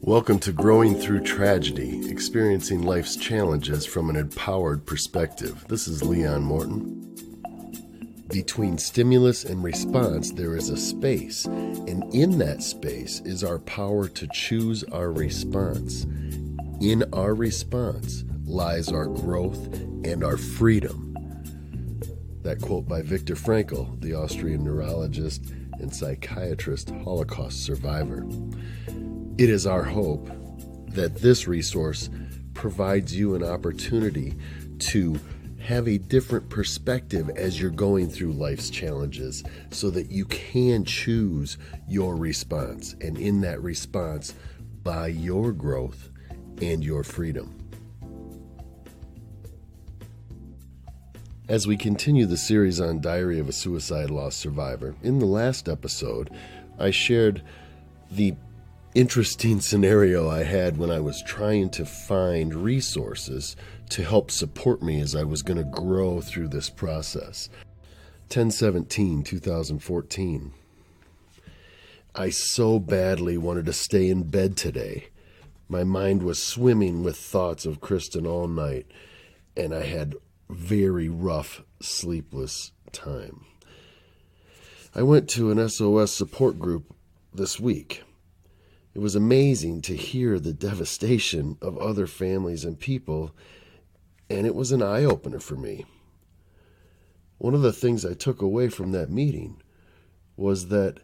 Welcome to Growing Through Tragedy, experiencing life's challenges from an empowered perspective. This is Leon Morton. Between stimulus and response, there is a space, and in that space is our power to choose our response. In our response lies our growth and our freedom. That quote by Viktor Frankl, the Austrian neurologist and psychiatrist Holocaust survivor. It is our hope that this resource provides you an opportunity to have a different perspective as you're going through life's challenges so that you can choose your response, and in that response, by your growth and your freedom. As we continue the series on Diary of a Suicide Loss Survivor, in the last episode, I shared the interesting scenario I had when I was trying to find resources to help support me as I was going to grow through this process. 10/17/2014. I so badly wanted to stay in bed today. My mind was swimming with thoughts of Kristen all night, and I had very rough, sleepless time. I went to an SOS support group this week. It was amazing to hear the devastation of other families and people, and it was an eye-opener for me. One of the things I took away from that meeting was that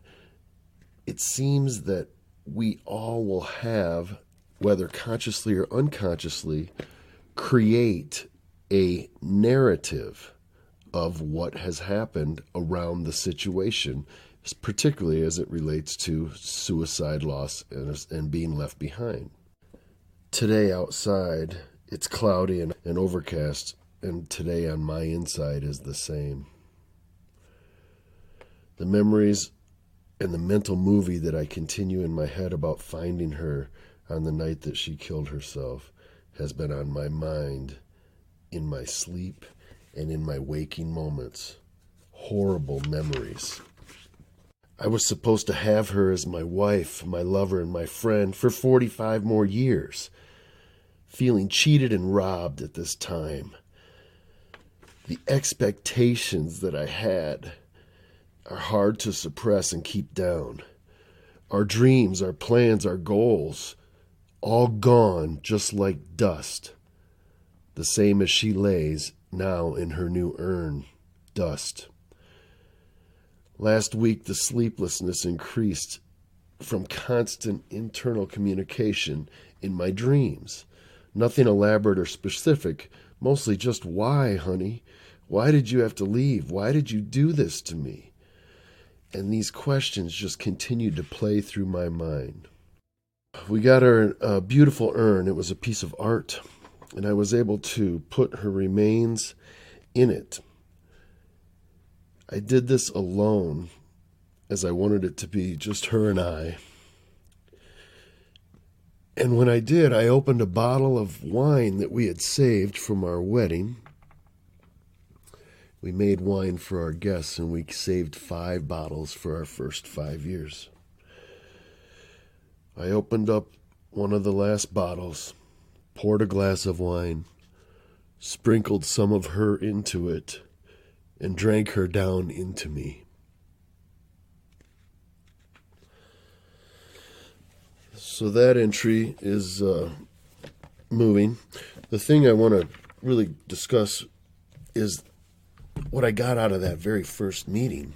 it seems that we all will have, whether consciously or unconsciously, create a narrative of what has happened around the situation, particularly as it relates to suicide loss and being left behind. Today outside, it's cloudy and overcast, and today on my inside is the same. The memories and the mental movie that I continue in my head about finding her on the night that she killed herself has been on my mind in my sleep and in my waking moments. Horrible memories. I was supposed to have her as my wife, my lover, and my friend for 45 more years, feeling cheated and robbed at this time. The expectations that I had are hard to suppress and keep down. Our dreams, our plans, our goals, all gone just like dust, the same as she lays now in her new urn, dust. Last week, the sleeplessness increased from constant internal communication in my dreams. Nothing elaborate or specific, mostly just, why, honey? Why did you have to leave? Why did you do this to me? And these questions just continued to play through my mind. We got her a beautiful urn. It was a piece of art, and I was able to put her remains in it. I did this alone, as I wanted it to be just her and I. And when I did, I opened a bottle of wine that we had saved from our wedding. We made wine for our guests, and we saved 5 bottles for our first 5 years. I opened up one of the last bottles, poured a glass of wine, sprinkled some of her into it, and drank her down into me. So that entry is moving. The thing I want to really discuss is what I got out of that very first meeting,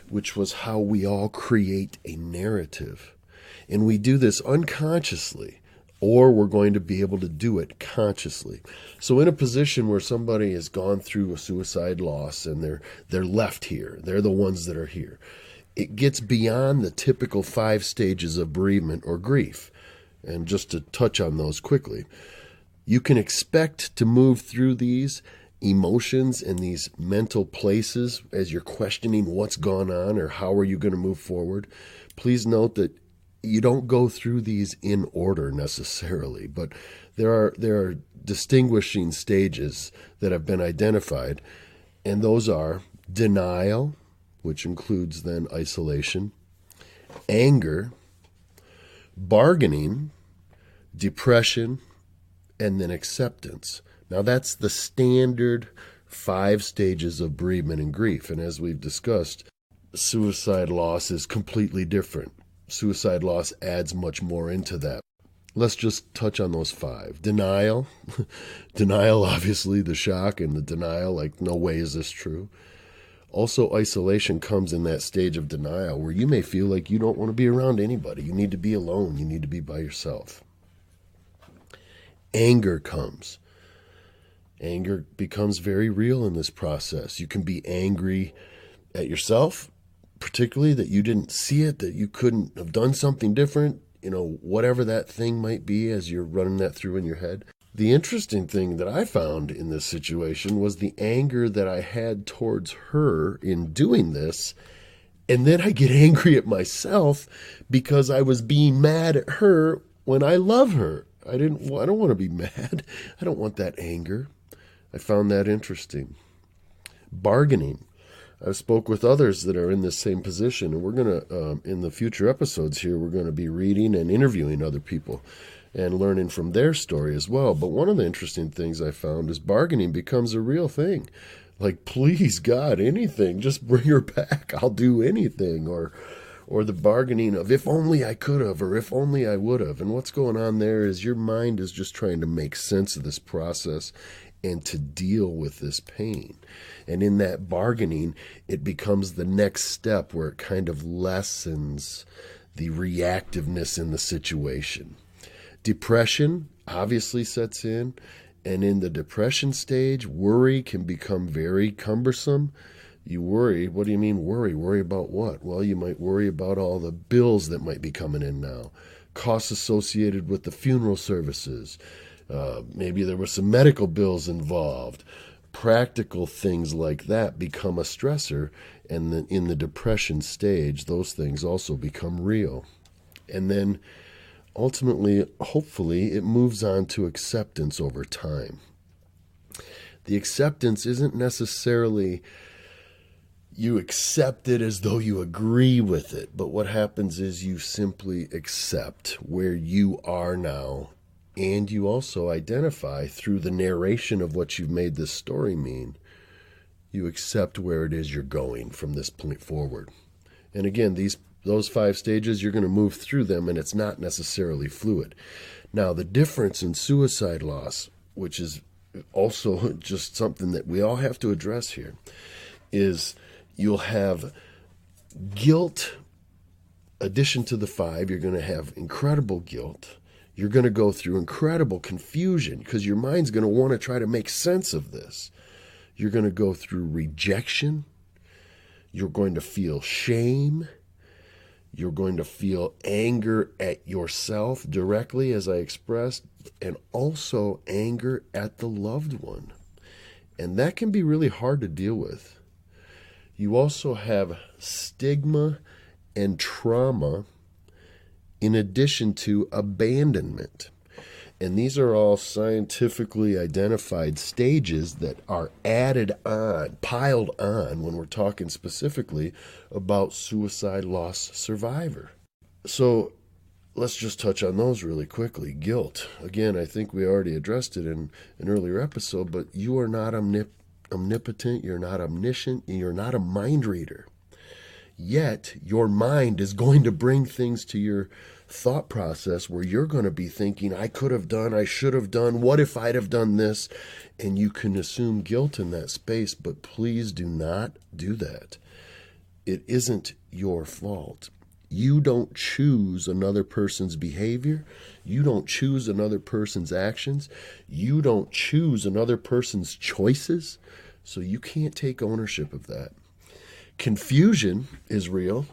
which was how we all create a narrative. And we do this unconsciously, or we're going to be able to do it consciously. So in a position where somebody has gone through a suicide loss and they're left here, they're the ones that are here, it gets beyond the typical 5 stages of bereavement or grief. And just to touch on those quickly, you can expect to move through these emotions and these mental places as you're questioning what's gone on or how are you going to move forward. Please note that you don't go through these in order necessarily, but there are distinguishing stages that have been identified, and those are denial, which includes then isolation, anger, bargaining, depression, and then acceptance. Now, that's the standard 5 stages of bereavement and grief. And as we've discussed, suicide loss is completely different. Suicide loss adds much more into that. Let's just touch on those 5. Denial. Denial, obviously, the shock and the denial, like, no way is this true. Also, isolation comes in that stage of denial where you may feel like you don't want to be around anybody. You need to be alone. You need to be by yourself. Anger comes. Anger becomes very real in this process. You can be angry at yourself, particularly that you didn't see it, that you couldn't have done something different, whatever that thing might be as you're running that through in your head. The interesting thing that I found in this situation was the anger that I had towards her in doing this. And then I get angry at myself because I was being mad at her when I love her. I don't want to be mad. I don't want that anger. I found that interesting. Bargaining. I spoke with others that are in this same position, and we're going to, in the future episodes here, we're going to be reading and interviewing other people and learning from their story as well. But one of the interesting things I found is bargaining becomes a real thing. Like, please, God, anything, just bring her back. I'll do anything. Or the bargaining of if only I could have, or if only I would have. And what's going on there is your mind is just trying to make sense of this process and to deal with this pain. And in that bargaining, it becomes the next step where it kind of lessens the reactiveness in the situation. Depression obviously sets in, and in the depression stage, worry can become very cumbersome. You worry. What do you mean worry? Worry about what? Well, you might worry about all the bills that might be coming in now, costs associated with the funeral services. Maybe there were some medical bills involved. Practical things like that become a stressor, and then in the depression stage, those things also become real. And then ultimately, hopefully, it moves on to acceptance over time. The acceptance isn't necessarily you accept it as though you agree with it, but what happens is you simply accept where you are now, and you also identify through the narration of what you've made this story mean. You accept where it is you're going from this point forward. And again, those 5 stages, you're going to move through them, and it's not necessarily fluid. Now, the difference in suicide loss, which is also just something that we all have to address here, is you'll have guilt. Addition to the 5, you're going to have incredible guilt. You're going to go through incredible confusion because your mind's going to want to try to make sense of this. You're going to go through rejection. You're going to feel shame. You're going to feel anger at yourself directly, as I expressed, and also anger at the loved one. And that can be really hard to deal with. You also have stigma and trauma in addition to abandonment. And these are all scientifically identified stages that are added on, piled on, when we're talking specifically about suicide loss survivor. So let's just touch on those really quickly. Guilt. Again, I think we already addressed it in an earlier episode, but you are not omnipotent, you're not omniscient, and you're not a mind reader. Yet, your mind is going to bring things to your thought process where you're going to be thinking, I could have done, I should have done, what if I'd have done this? And you can assume guilt in that space, but please do not do that. It isn't your fault. You don't choose another person's behavior. You don't choose another person's actions. You don't choose another person's choices. So you can't take ownership of that. Confusion is real,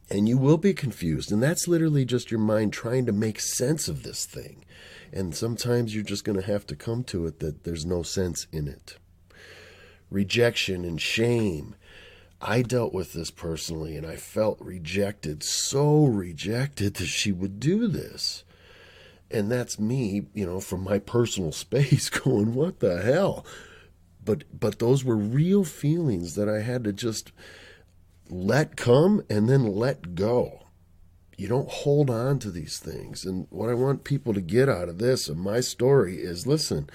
and you will be confused. And that's literally just your mind trying to make sense of this thing. And sometimes you're just going to have to come to it that there's no sense in it. Rejection and shame. I dealt with this personally, and I felt rejected, so rejected that she would do this. And that's me, from my personal space going, what the hell? But those were real feelings that I had to just let come and then let go. You don't hold on to these things. And what I want people to get out of this and my story is, listen,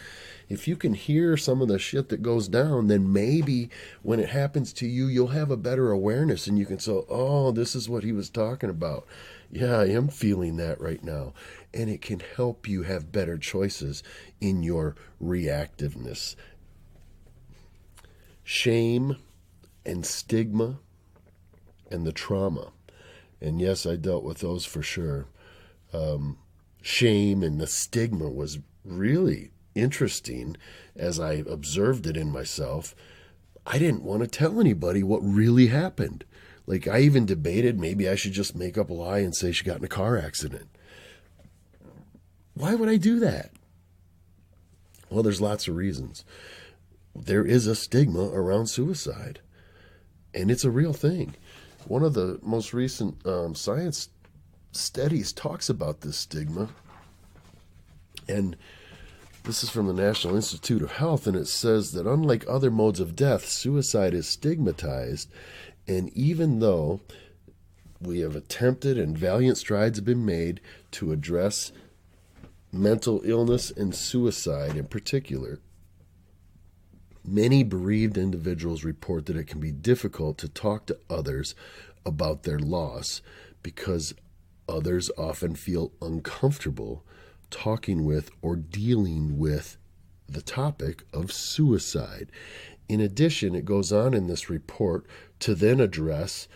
if you can hear some of the shit that goes down, then maybe when it happens to you, you'll have a better awareness and you can say, oh, this is what he was talking about. Yeah, I am feeling that right now. And it can help you have better choices in your reactiveness. Shame and stigma and the trauma. And yes, I dealt with those for sure. Shame and the stigma was really interesting as I observed it in myself. I didn't want to tell anybody what really happened. Like, I even debated maybe I should just make up a lie and say she got in a car accident. Why would I do that? Well, there's lots of reasons. There is a stigma around suicide, and it's a real thing. One of the most recent science studies talks about this stigma, and this is from the National Institute of Health, and it says that unlike other modes of death, suicide is stigmatized, and even though we have attempted and valiant strides have been made to address mental illness and suicide in particular, many bereaved individuals report that it can be difficult to talk to others about their loss because others often feel uncomfortable talking with or dealing with the topic of suicide. In addition, it goes on in this report to then address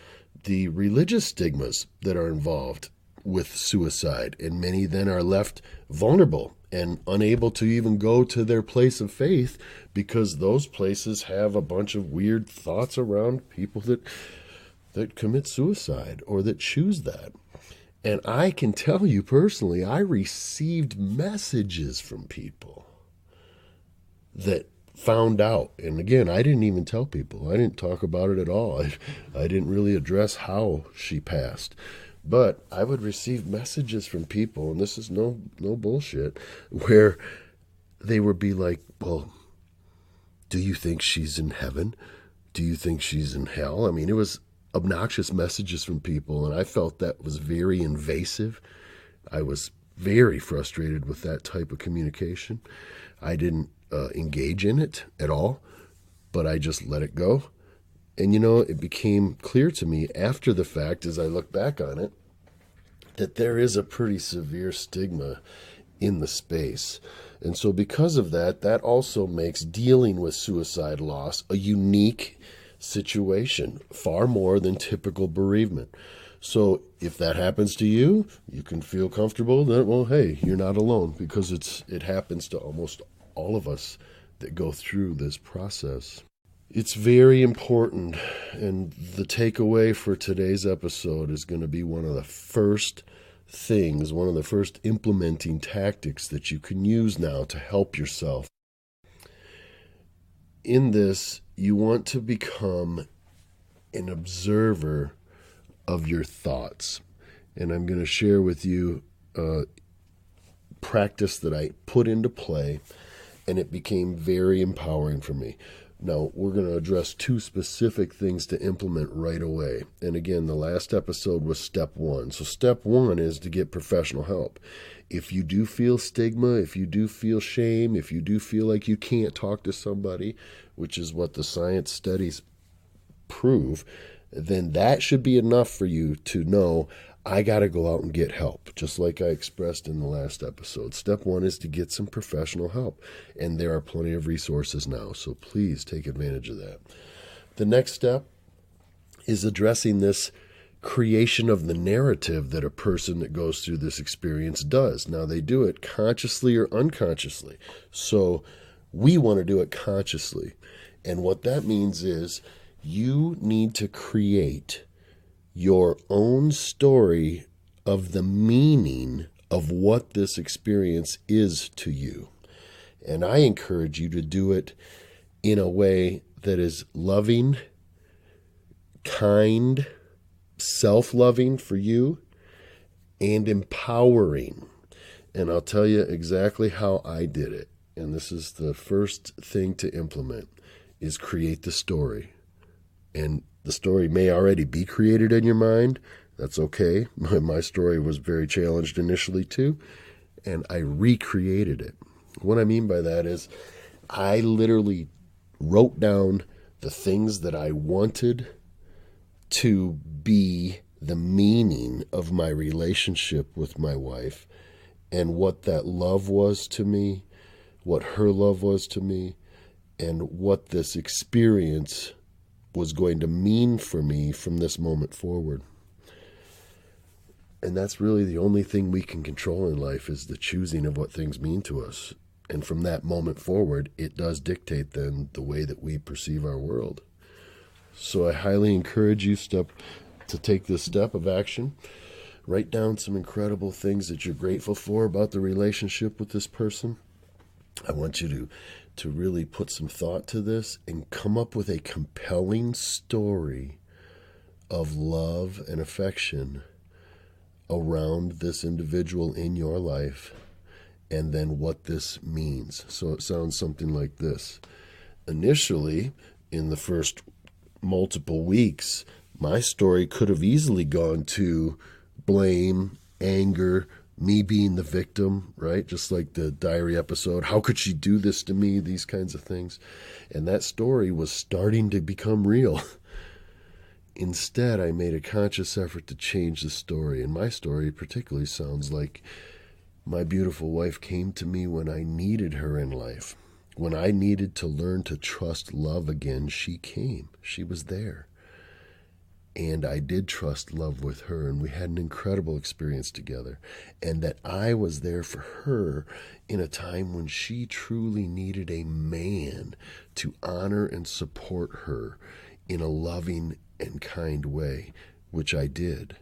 the religious stigmas that are involved with suicide, and many then are left vulnerable and unable to even go to their place of faith because those places have a bunch of weird thoughts around people that commit suicide or that choose that. And I can tell you personally, I received messages from people that found out. And again, I didn't even tell people. I didn't talk about it at all. I didn't really address how she passed. But I would receive messages from people, and this is no bullshit, where they would be like, well, do you think she's in heaven? Do you think she's in hell? I mean, it was obnoxious messages from people, and I felt that was very invasive. I was very frustrated with that type of communication. I didn't engage in it at all, but I just let it go. And, it became clear to me after the fact, as I look back on it, that there is a pretty severe stigma in the space. And so because of that, that also makes dealing with suicide loss a unique situation, far more than typical bereavement. So if that happens to you, you can feel comfortable that, well, hey, you're not alone, because it happens to almost all of us that go through this process. It's very important, and the takeaway for today's episode is going to be one of the first implementing tactics that you can use now to help yourself. In this, you want to become an observer of your thoughts. And I'm going to share with you a practice that I put into play, and it became very empowering for me. Now, we're going to address two specific things to implement right away. And again, the last episode was step 1. So step 1 is to get professional help. If you do feel stigma, if you do feel shame, if you do feel like you can't talk to somebody, which is what the science studies prove, then that should be enough for you to know, I got to go out and get help, just like I expressed in the last episode. Step 1 is to get some professional help, and there are plenty of resources now, so please take advantage of that. The next step is addressing this creation of the narrative that a person that goes through this experience does. Now, they do it consciously or unconsciously, so we want to do it consciously. And what that means is you need to create your own story of the meaning of what this experience is to you. And I encourage you to do it in a way that is loving, kind, self-loving for you, and empowering. And I'll tell you exactly how I did it. And this is the first thing to implement, is create the story. And the story may already be created in your mind. That's okay. My story was very challenged initially too, and I recreated it. What I mean by that is I literally wrote down the things that I wanted to be the meaning of my relationship with my wife and what that love was to me, what her love was to me, and what this experience was going to mean for me from this moment forward. And that's really the only thing we can control in life, is the choosing of what things mean to us. And from that moment forward, it does dictate then the way that we perceive our world. So I highly encourage you to take this step of action. Write down some incredible things that you're grateful for about the relationship with this person. I want you to really put some thought to this and come up with a compelling story of love and affection around this individual in your life, and then what this means. So it sounds something like this. Initially, in the first multiple weeks, my story could have easily gone to blame, anger, me being the victim, right? Just like the diary episode. How could she do this to me? These kinds of things. And that story was starting to become real. Instead, I made a conscious effort to change the story. And my story particularly sounds like my beautiful wife came to me when I needed her in life. When I needed to learn to trust love again, she came. She was there. And I did trust love with her, and we had an incredible experience together. And that I was there for her in a time when she truly needed a man to honor and support her in a loving and kind way, which I did.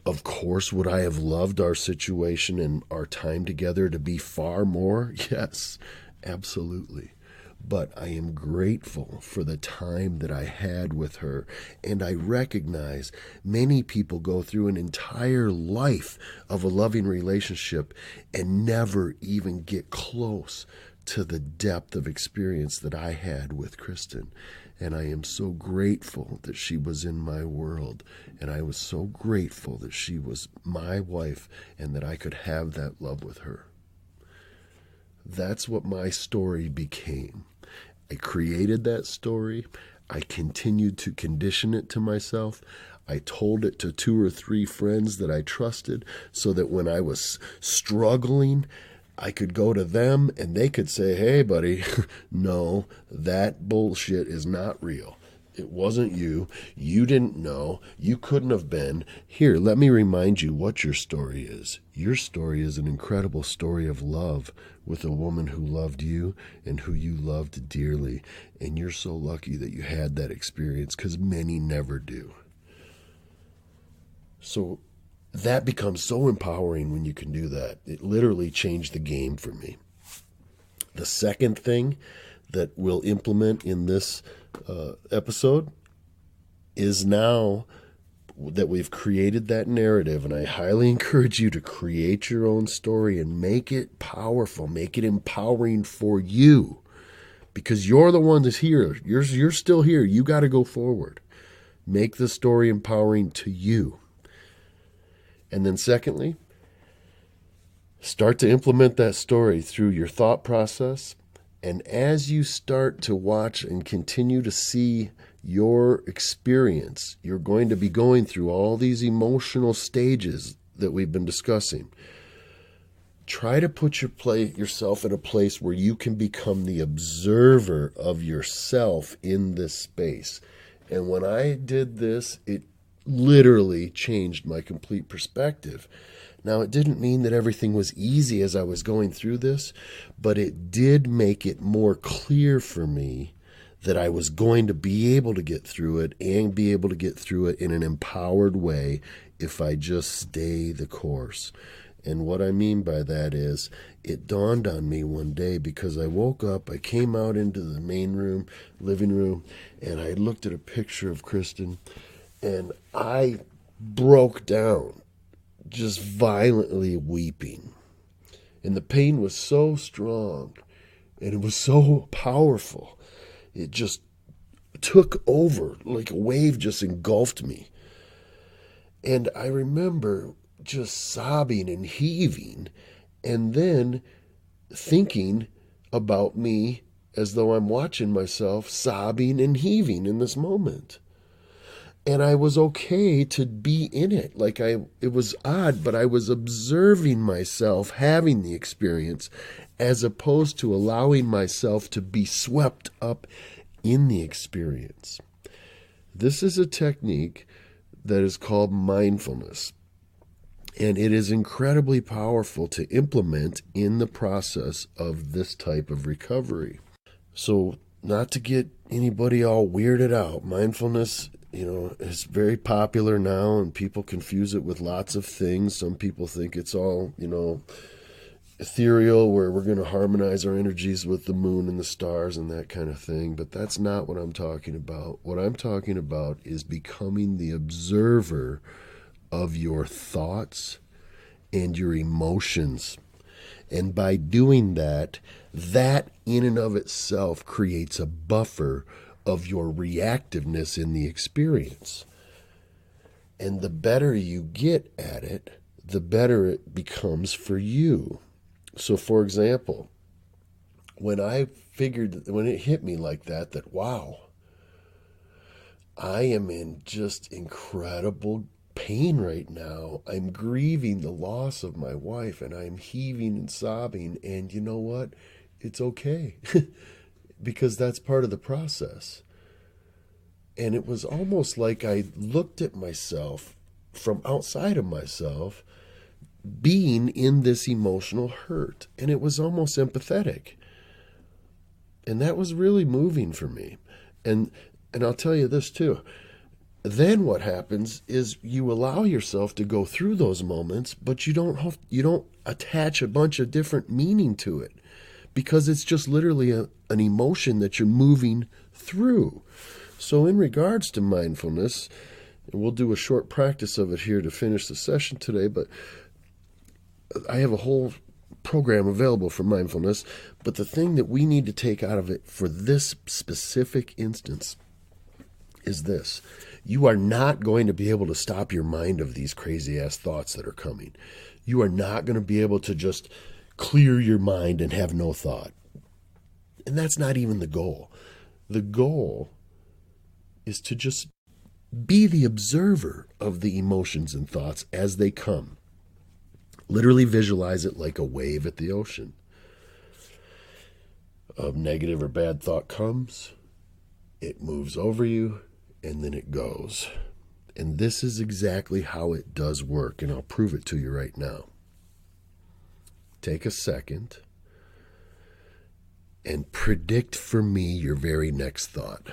Of course, would I have loved our situation and our time together to be far more? Yes, absolutely. But I am grateful for the time that I had with her. And I recognize many people go through an entire life of a loving relationship and never even get close to the depth of experience that I had with Kristen. And I am so grateful that she was in my world. And I was so grateful that she was my wife and that I could have that love with her. That's what my story became. I created that story. I continued to condition it to myself. I told it to 2 or 3 friends that I trusted so that when I was struggling, I could go to them and they could say, hey, buddy, no, that bullshit is not real. It wasn't you. You didn't know. You couldn't have been. Here, let me remind you what your story is. Your story is an incredible story of love with a woman who loved you and who you loved dearly. And you're so lucky that you had that experience, because many never do. So that becomes so empowering when you can do that. It literally changed the game for me. The second thing that we'll implement in this episode is, now that we've created that narrative, and I highly encourage you to create your own story and make it powerful, make it empowering for you, because you're the one that's here. You're still here. You got to go forward. Make the story empowering to you. And then secondly, start to implement that story through your thought process. And as you start to watch and continue to see your experience, you're going to be going through all these emotional stages that we've been discussing. Try to put yourself in a place where you can become the observer of yourself in this space. And when I did this, it literally changed my complete perspective. Now, it didn't mean that everything was easy as I was going through this, but it did make it more clear for me that I was going to be able to get through it, and be able to get through it in an empowered way if I just stay the course. And what I mean by that is, it dawned on me one day, because I woke up, I came out into the living room, and I looked at a picture of Kristen, and I broke down, just violently weeping. And the pain was so strong, and it was so powerful. It just took over, like a wave just engulfed me. And I remember just sobbing and heaving, and then thinking about me as though I'm watching myself sobbing and heaving in this moment. And I was okay to be in it. It was odd, but I was observing myself having the experience as opposed to allowing myself to be swept up in the experience. This is a technique that is called mindfulness. And it is incredibly powerful to implement in the process of this type of recovery. So, not to get anybody all weirded out, mindfulness, is very popular now, and people confuse it with lots of things. Some people think it's all, ethereal, where we're going to harmonize our energies with the moon and the stars and that kind of thing. But that's not what I'm talking about. What I'm talking about is becoming the observer of your thoughts and your emotions. And by doing that, that in and of itself creates a buffer of your reactiveness in the experience. And the better you get at it, the better it becomes for you. So, for example, when it hit me like that, wow, I am in just incredible pain right now. I'm grieving the loss of my wife, and I'm heaving and sobbing. And you know what? It's okay because that's part of the process. And it was almost like I looked at myself from outside of myself being in this emotional hurt. And it was almost empathetic. And that was really moving for me. And I'll tell you this too. Then what happens is you allow yourself to go through those moments, but you don't attach a bunch of different meaning to it, because it's just literally an emotion that you're moving through. So in regards to mindfulness, and we'll do a short practice of it here to finish the session today, but I have a whole program available for mindfulness. But the thing that we need to take out of it for this specific instance is this. You are not going to be able to stop your mind of these crazy-ass thoughts that are coming. You are not going to be able to just clear your mind and have no thought. And that's not even the goal. The goal is to just be the observer of the emotions and thoughts as they come. Literally visualize it like a wave at the ocean. A negative or bad thought comes, it moves over you, and then it goes. And this is exactly how it does work, and I'll prove it to you right now. Take a second and predict for me your very next thought,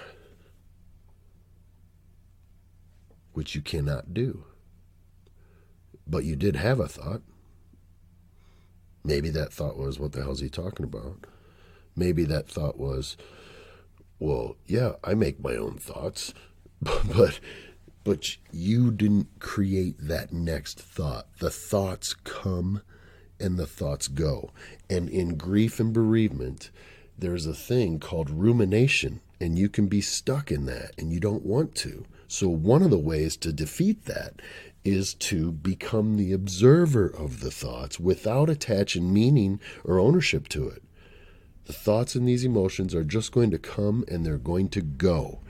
which you cannot do. But you did have a thought. Maybe that thought was, what the hell is he talking about? Maybe that thought was, well, yeah, I make my own thoughts. But you didn't create that next thought. The thoughts come and the thoughts go. And in grief and bereavement, there's a thing called rumination, and you can be stuck in that, and you don't want to. So one of the ways to defeat that is to become the observer of the thoughts without attaching meaning or ownership to it. The thoughts and these emotions are just going to come and they're going to go.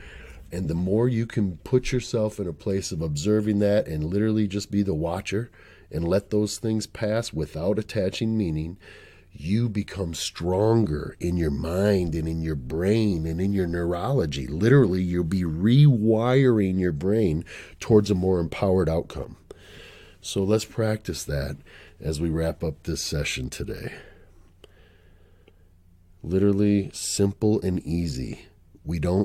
And the more you can put yourself in a place of observing that and literally just be the watcher and let those things pass without attaching meaning, you become stronger in your mind and in your brain and in your neurology. Literally, you'll be rewiring your brain towards a more empowered outcome. So let's practice that as we wrap up this session today. Literally simple and easy.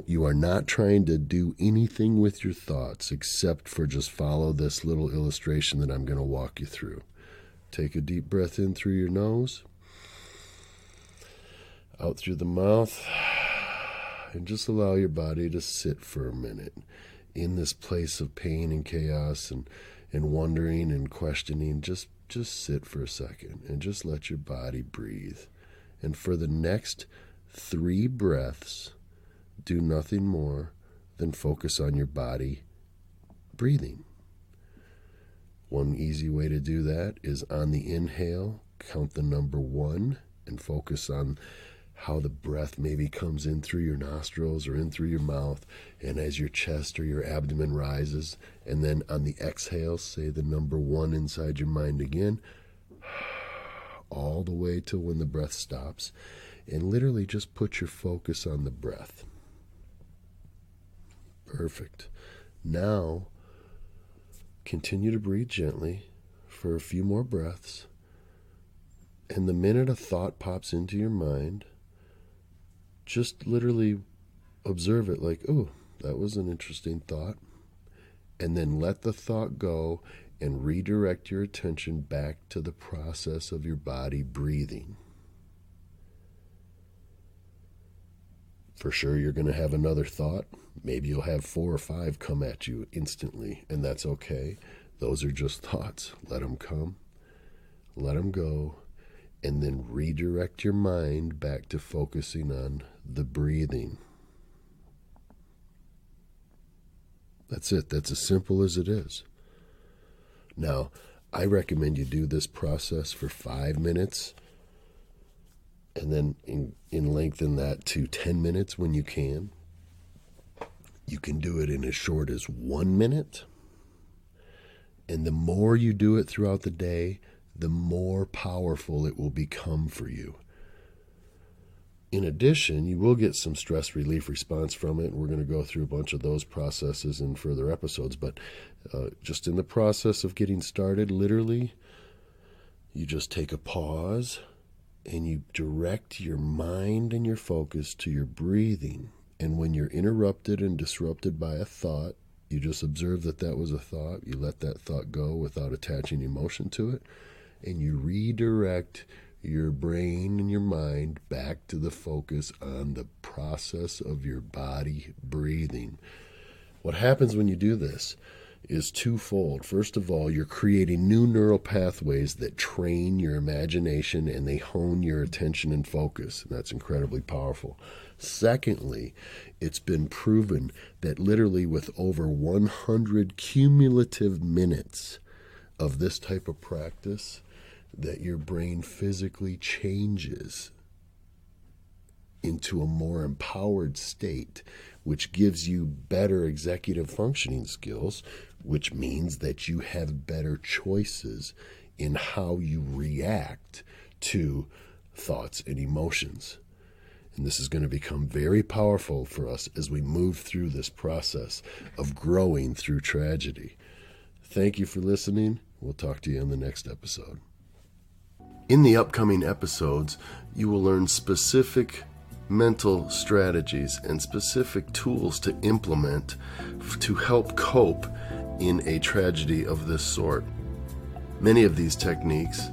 You are not trying to do anything with your thoughts except for just follow this little illustration that I'm going to walk you through. Take a deep breath in through your nose, out through the mouth, and just allow your body to sit for a minute in this place of pain and chaos and wondering and questioning. Just sit for a second and just let your body breathe. And for the next 3 breaths, do nothing more than focus on your body breathing. One easy way to do that is on the inhale, count the number 1 and focus on how the breath maybe comes in through your nostrils or in through your mouth, and as your chest or your abdomen rises. And then on the exhale, say the number 1 inside your mind again, all the way till when the breath stops, and literally just put your focus on the breath. Perfect. Now, continue to breathe gently for a few more breaths, and the minute a thought pops into your mind, just literally observe it like, oh, that was an interesting thought. And then let the thought go and redirect your attention back to the process of your body breathing. For sure, you're going to have another thought. Maybe you'll have 4 or 5 come at you instantly, and that's okay. Those are just thoughts. Let them come, let them go, and then redirect your mind back to focusing on the breathing. That's it. That's as simple as it is. Now, I recommend you do this process for 5 minutes, and then lengthen that to 10 minutes when you can. You can do it in as short as 1 minute. And the more you do it throughout the day, the more powerful it will become for you. In addition, you will get some stress relief response from it. We're going to go through a bunch of those processes in further episodes. But just in the process of getting started, literally, you just take a pause and you direct your mind and your focus to your breathing. And when you're interrupted and disrupted by a thought, you just observe that that was a thought. You let that thought go without attaching emotion to it. And you redirect your brain and your mind back to the focus on the process of your body breathing. What happens when you do this is twofold. First of all, you're creating new neural pathways that train your imagination and they hone your attention and focus. And that's incredibly powerful. Secondly, it's been proven that literally with over 100 cumulative minutes of this type of practice, that your brain physically changes into a more empowered state, which gives you better executive functioning skills, which means that you have better choices in how you react to thoughts and emotions. And this is going to become very powerful for us as we move through this process of growing through tragedy. Thank you for listening. We'll talk to you in the next episode. In the upcoming episodes, you will learn specific mental strategies and specific tools to implement to help cope in a tragedy of this sort. Many of these techniques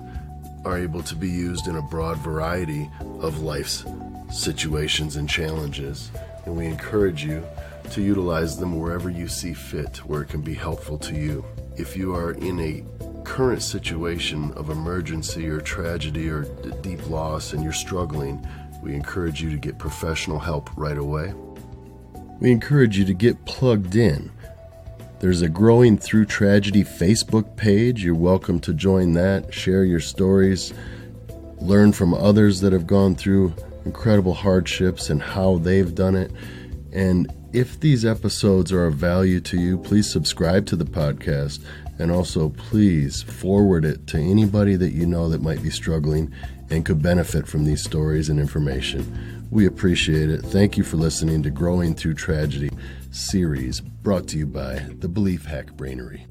are able to be used in a broad variety of life's situations and challenges, and we encourage you to utilize them wherever you see fit, where it can be helpful to you. If you are in a current situation of emergency or tragedy or deep loss and you're struggling, we encourage you to get professional help right away. We encourage you to get plugged in. There's a Growing Through Tragedy Facebook page. You're welcome to join that, share your stories, learn from others that have gone through incredible hardships and how they've done it. And if these episodes are of value to you, please subscribe to the podcast, and also please forward it to anybody that you know that might be struggling and could benefit from these stories and information. We appreciate it. Thank you for listening to Growing Through Tragedy series, brought to you by the Belief Hack Brainery.